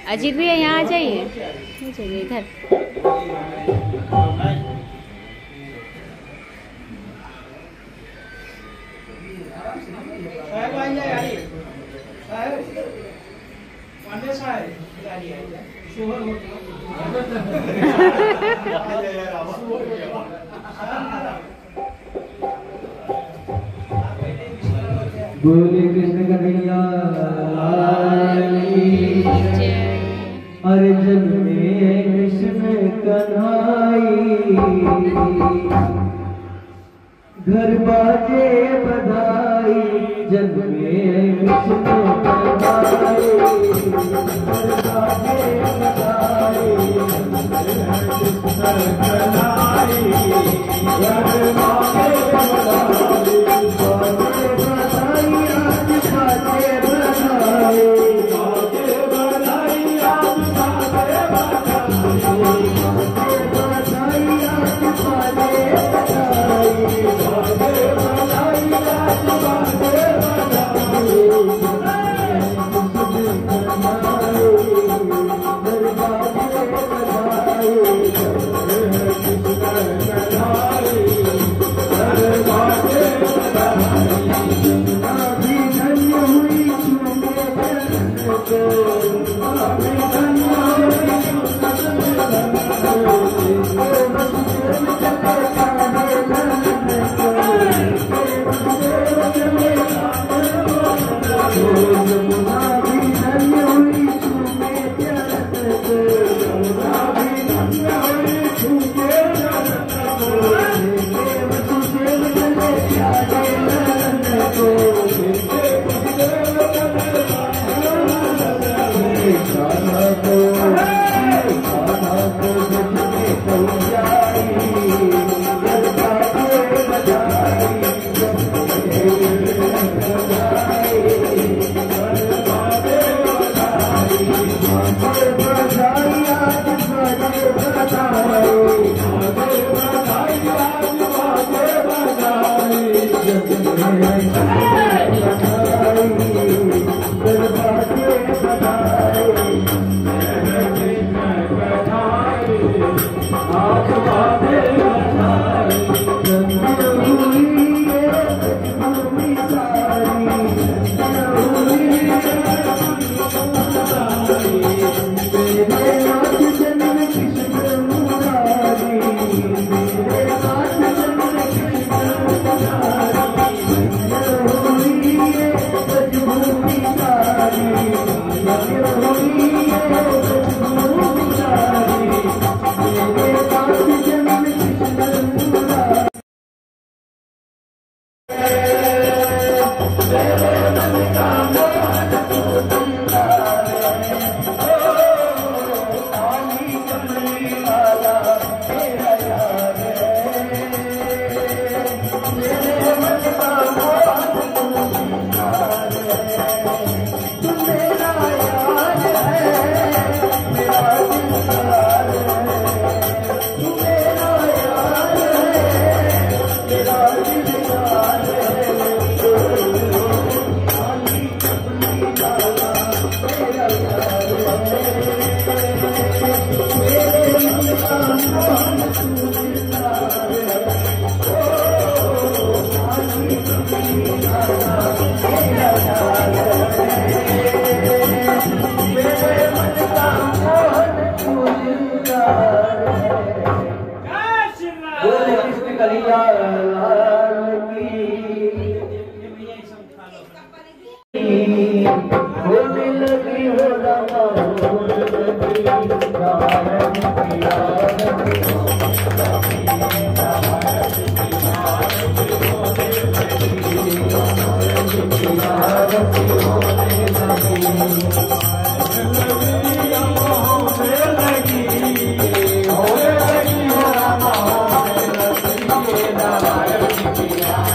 अजीत भैया यहाँ आ जाइए, चलिए इधर। बोले कृष्ण कन्हैया हर जग में कृष्ण कन्हाई, घर बाजे बधाई जग में कृष्ण कन्हाई, घर बाजे बधाई कृष्ण कन्हाई, घर बाजे बधाई बोले कृष्ण कन्हैया लाल की होने लगी हो रामा होने लगी नारायण की आरती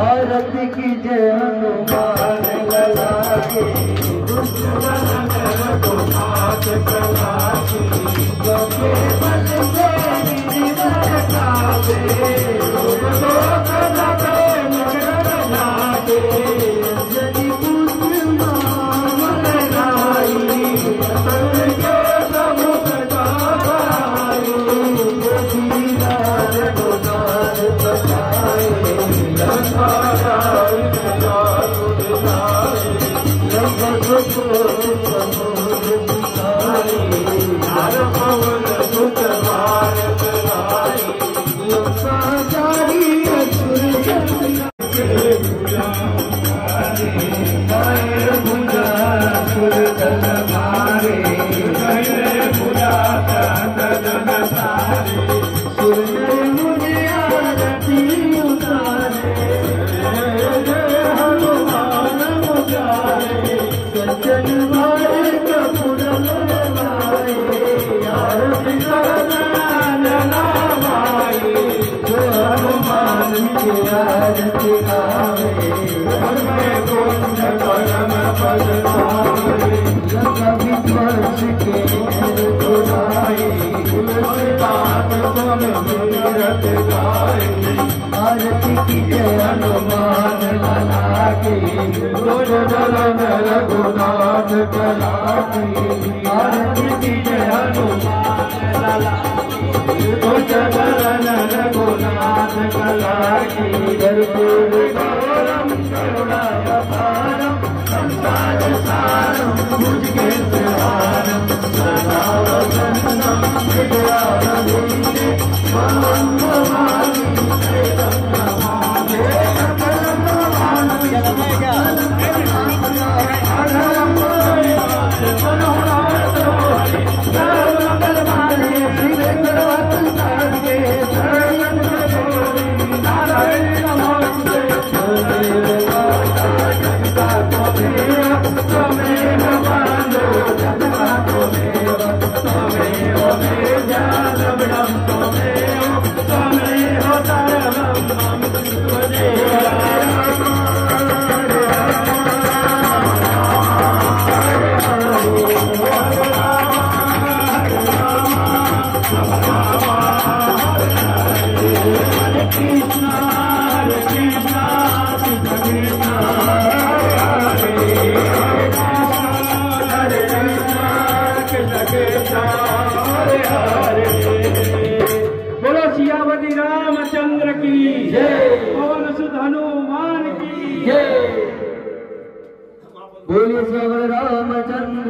आरती की जय हनुमान लला के दुष्ट को हाथ चला के गंगे बन गई जीवन कावे लोग लगे मगर लागे यदि पुत्र नाम लगाई के प्रमुख गाई धीरार गुनार बचाए आरती की जय हनुमान लला की रघुनाथ कला की आरती की जय हनुमान लला रघुनाथ कला की कर्पूर गौरम करुणावतारम संसार सारम भुजगे त्रिहारम सदा वसंतम विद्यारविंदे की जय, पवन सुत हनुमान की जय। बोलिए श्री रामचंद्र